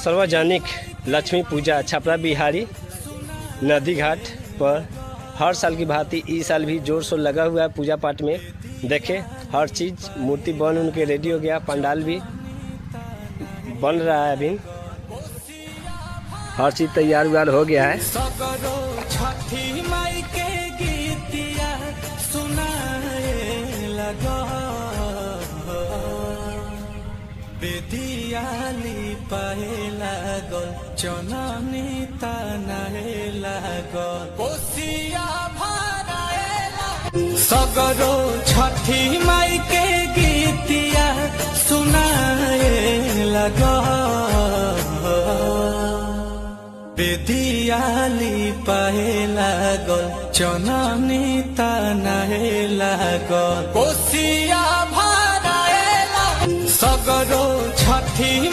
सार्वजनिक लक्ष्मी पूजा छपरा बिहारी नदी घाट पर हर साल की भांति इस साल भी जोर शोर लगा हुआ है पूजा पाठ में। देखे हर चीज़ मूर्ति बन उनके रेडी हो गया, पंडाल भी बन रहा है, अभी हर चीज़ तैयार व्यार हो गया है। बेदियाली पाए लागल जननी तानाए लागल कोसिया भराए लागल सगरो छठी माई के गीतिया सुनाए लागल बेदियाली पाए लागल जननी तानाए लागल कोसिया सगरो छठी